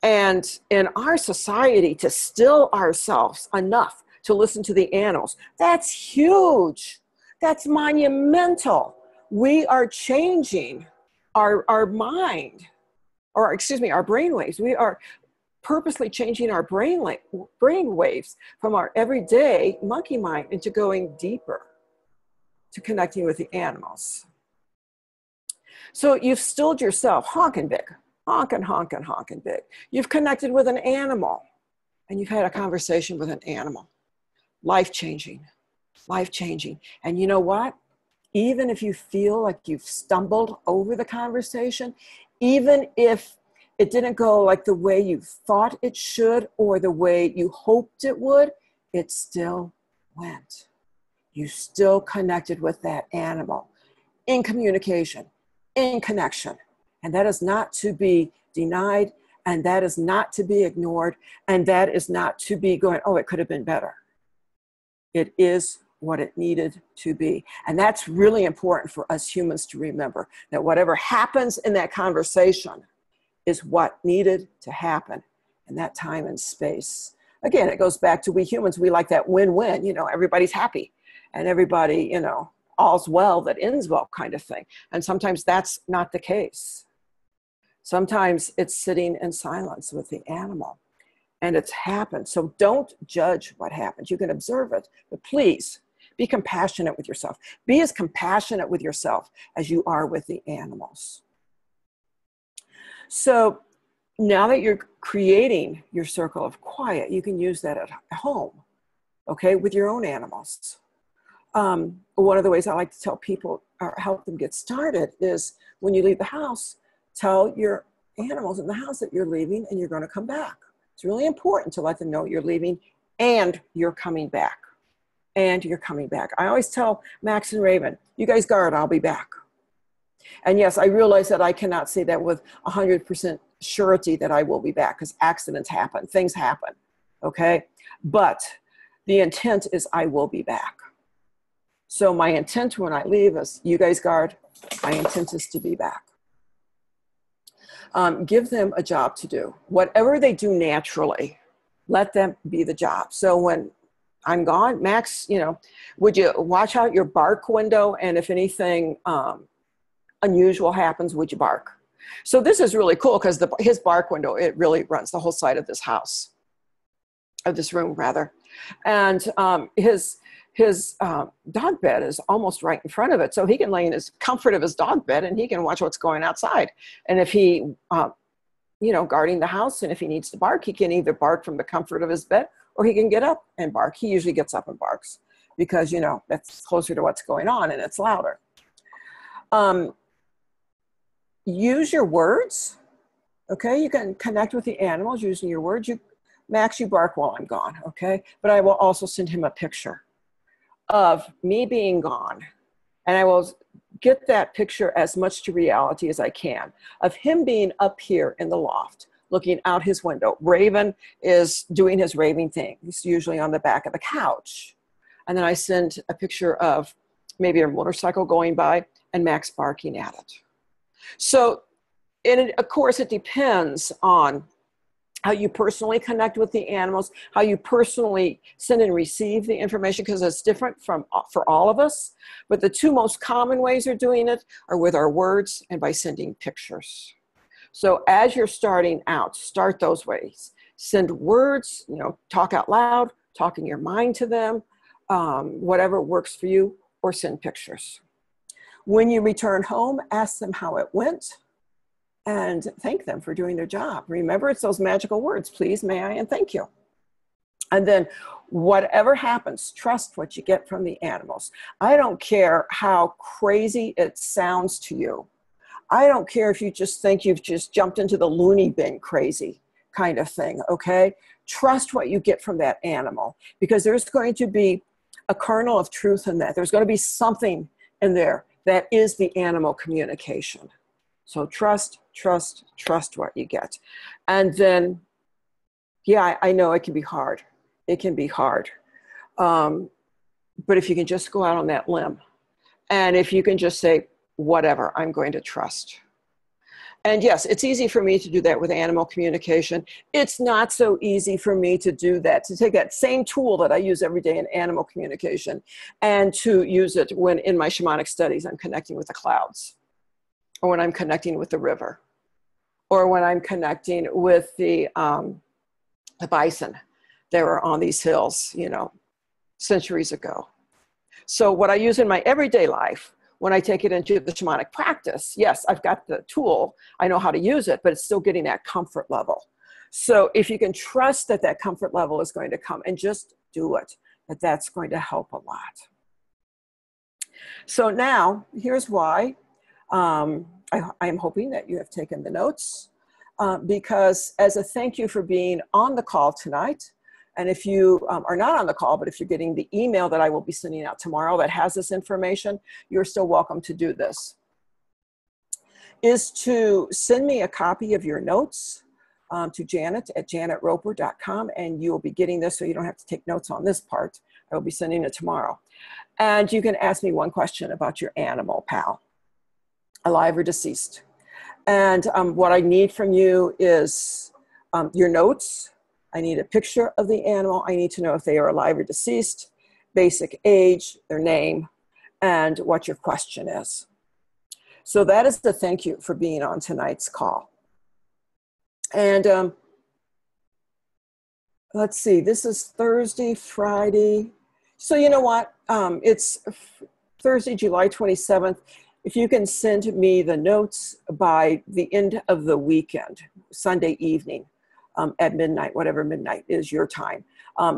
And in our society, to still ourselves enough to listen to the animals, that's huge. That's monumental. We are changing our mind, or excuse me, our brain waves. We are purposely changing our brain waves from our everyday monkey mind into going deeper, to connecting with the animals. So you've stilled yourself, honking big. Honking, honking, honking big. You've connected with an animal, and you've had a conversation with an animal. Life-changing, life-changing. And you know what? Even if you feel like you've stumbled over the conversation, even if it didn't go like the way you thought it should or the way you hoped it would, it still went. You still connected with that animal in communication, in connection. And that is not to be denied, and that is not to be ignored, and that is not to be going, oh, it could have been better. It is what it needed to be. And that's really important for us humans to remember, that whatever happens in that conversation is what needed to happen in that time and space. Again, it goes back to we humans, we like that win-win, everybody's happy, and everybody, all's well that ends well kind of thing. And sometimes that's not the case. Sometimes it's sitting in silence with the animal, and it's happened. So don't judge what happens. You can observe it, but please be compassionate with yourself. Be as compassionate with yourself as you are with the animals. So now that you're creating your circle of quiet, you can use that at home, okay, with your own animals. One of the ways I like to tell people or help them get started is when you leave the house, tell your animals in the house that you're leaving and you're going to come back. It's really important to let them know you're leaving and you're coming back. And you're coming back. I always tell Max and Raven, you guys guard, I'll be back. And yes, I realize that I cannot say that with 100% surety that I will be back, because accidents happen, things happen, okay? But the intent is I will be back. So my intent when I leave is, you guys guard, my intent is to be back. Give them a job to do. Whatever they do naturally, let them be the job. So when I'm gone, Max, you know, would you watch out your bark window? And if anything unusual happens, would you bark? So this is really cool because his bark window, it really runs the whole side of this house, of this room rather. And his dog bed is almost right in front of it. So he can lay in his comfort of his dog bed and he can watch what's going outside. And if he, you know, guarding the house, and if he needs to bark, he can either bark from the comfort of his bed or he can get up and bark. He usually gets up and barks because, you know, that's closer to what's going on and it's louder. Use your words. Okay, you can connect with the animals using your words. Max, you bark while I'm gone, okay? But I will also send him a picture of me being gone. And I will get that picture as much to reality as I can of him being up here in the loft, looking out his window. Raven is doing his raving thing. He's usually on the back of the couch. And then I send a picture of maybe a motorcycle going by and Max barking at it. So, of course, it depends on how you personally connect with the animals, how you personally send and receive the information, because it's different for all of us. But the two most common ways of doing it are with our words and by sending pictures. So as you're starting out, start those ways. Send words, you know, talk out loud, talk in your mind to them, whatever works for you, or send pictures. When you return home, ask them how it went and thank them for doing their job. Remember, it's those magical words, please, may I, and thank you. And then whatever happens, trust what you get from the animals. I don't care how crazy it sounds to you. I don't care if you just think you've just jumped into the loony bin crazy kind of thing, okay? Trust what you get from that animal, because there's going to be a kernel of truth in that. There's going to be something in there that is the animal communication. So trust what you get. And then, yeah, I know it can be hard. It can be hard. But if you can just go out on that limb, and if you can just say, whatever, I'm going to trust. And yes, it's easy for me to do that with animal communication. It's not so easy for me to do that, to take that same tool that I use every day in animal communication and to use it when in my shamanic studies I'm connecting with the clouds, or when I'm connecting with the river, or when I'm connecting with the bison that were on these hills, you know, centuries ago. So what I use in my everyday life, when I take it into the shamanic practice, yes, I've got the tool, I know how to use it, but it's still getting that comfort level. So if you can trust that that comfort level is going to come and just do it, that's going to help a lot. So now, here's why I am hoping that you have taken the notes, because as a thank you for being on the call tonight, and if you are not on the call, but if you're getting the email that I will be sending out tomorrow that has this information, you're still welcome to do this, is to send me a copy of your notes to Janet at janetroper.com, and you will be getting this so you don't have to take notes on this part. I will be sending it tomorrow. And you can ask me one question about your animal pal, alive or deceased. And what I need from you is your notes. I need a picture of the animal. I need to know if they are alive or deceased, basic age, their name, and what your question is. So that is the thank you for being on tonight's call. And let's see, this is Thursday, Friday. So you know what? It's Thursday, July 27th. If you can send me the notes by the end of the weekend, Sunday evening, at midnight, whatever midnight is your time,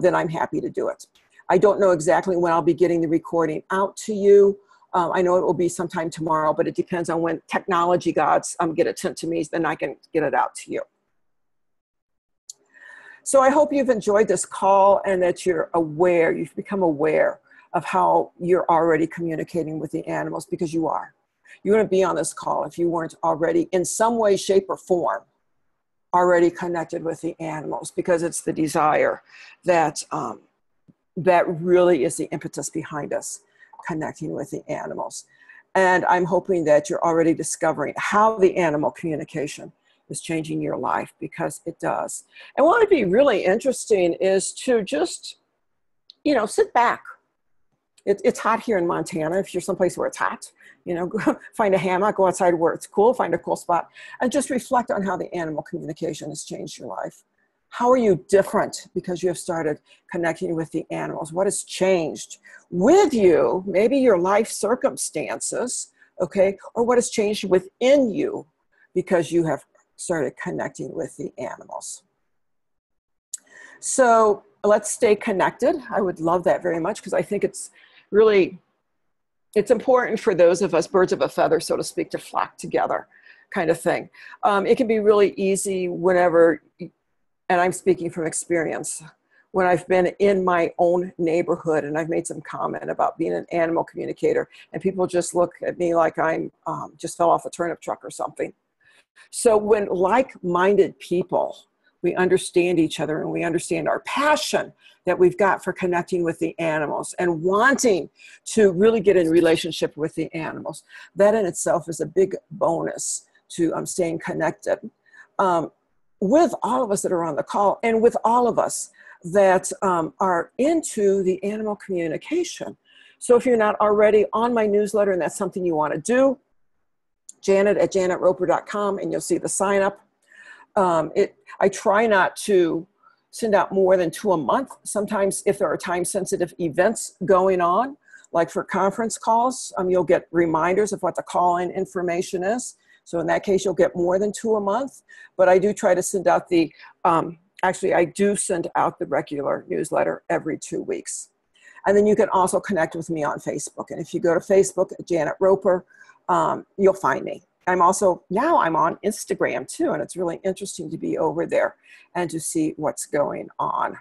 then I'm happy to do it. I don't know exactly when I'll be getting the recording out to you. I know it will be sometime tomorrow, but it depends on when technology gods get it sent to me, then I can get it out to you. So I hope you've enjoyed this call and that you're aware, you've become aware of how you're already communicating with the animals, because you are. You wouldn't be on this call if you weren't already in some way, shape, or form already connected with the animals, because it's the desire that that really is the impetus behind us connecting with the animals. And I'm hoping that you're already discovering how the animal communication is changing your life, because it does. And what would be really interesting is to just, sit back. It's hot here in Montana. If you're someplace where it's hot, go find a hammock, go outside where it's cool, find a cool spot, and just reflect on how the animal communication has changed your life. How are you different because you have started connecting with the animals? What has changed with you? Maybe your life circumstances, okay? Or what has changed within you because you have started connecting with the animals. So let's stay connected. I would love that very much, because I think it's important for those of us, birds of a feather, so to speak, to flock together kind of thing. It can be really easy whenever, and I'm speaking from experience, when I've been in my own neighborhood and I've made some comment about being an animal communicator, and people just look at me like I'm just fell off a turnip truck or something. So when like-minded people, we understand each other and we understand our passion that we've got for connecting with the animals and wanting to really get in relationship with the animals, that in itself is a big bonus to staying connected with all of us that are on the call, and with all of us that are into the animal communication. So if you're not already on my newsletter and that's something you want to do, janet@janetroper.com, and you'll see the sign up. I try not to send out more than 2 a month. Sometimes if there are time-sensitive events going on, like for conference calls, you'll get reminders of what the call-in information is. So in that case, you'll get more than 2 a month. But I do try to send out I do send out the regular newsletter every 2 weeks. And then you can also connect with me on Facebook. And if you go to Facebook, Janet Roper, you'll find me. I'm on Instagram too, and it's really interesting to be over there and to see what's going on.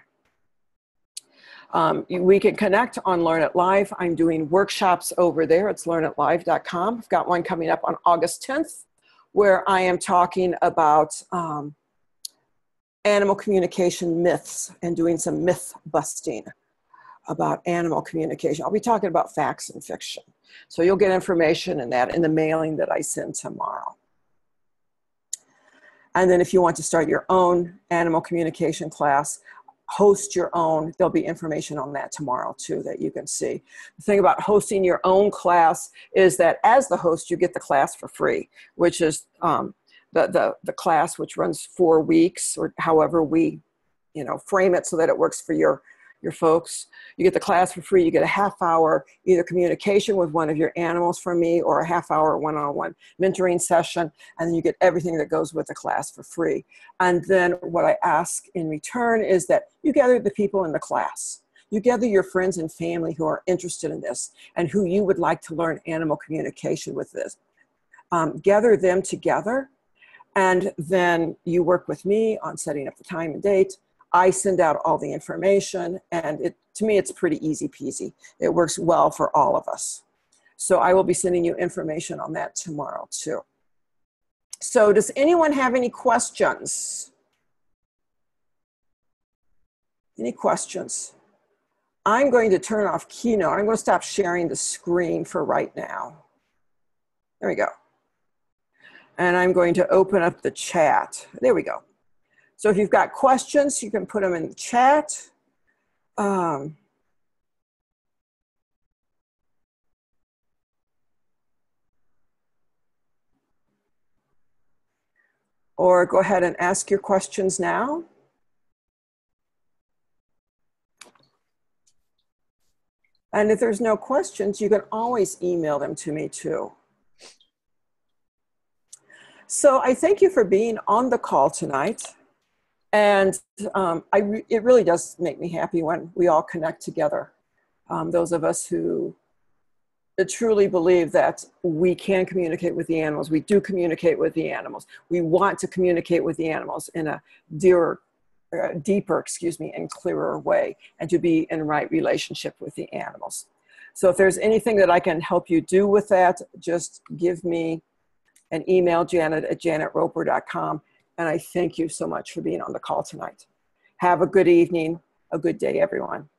We can connect on Learn It Live. I'm doing workshops over there. It's learnitlive.com. I've got one coming up on August 10th, where I am talking about animal communication myths and doing some myth busting about animal communication. I'll be talking about facts and fiction. So you'll get information in the mailing that I send tomorrow. And then if you want to start your own animal communication class, host your own, there'll be information on that tomorrow too that you can see. The thing about hosting your own class is that as the host, you get the class for free, which is the class, which runs 4 weeks, or however we frame it so that it works for your folks. You get the class for free. You get a half-hour either communication with one of your animals from me, or a half-hour one-on-one mentoring session, and then you get everything that goes with the class for free. And then what I ask in return is that you gather the people in the class. You gather your friends and family who are interested in this and who you would like to learn animal communication with this. Gather them together, and then you work with me on setting up the time and date. I send out all the information, and to me, it's pretty easy peasy. It works well for all of us. So I will be sending you information on that tomorrow too. So does anyone have any questions? Any questions? I'm going to turn off Keynote. I'm going to stop sharing the screen for right now. There we go. And I'm going to open up the chat. There we go. So if you've got questions, you can put them in the chat. Or go ahead and ask your questions now. And if there's no questions, you can always email them to me too. So I thank you for being on the call tonight. And it really does make me happy when we all connect together. Those of us who truly believe that we can communicate with the animals. We do communicate with the animals. We want to communicate with the animals in a deeper, and clearer way, and to be in right relationship with the animals. So if there's anything that I can help you do with that, just give me an email, janet@janetroper.com. And I thank you so much for being on the call tonight. Have a good evening, a good day, everyone.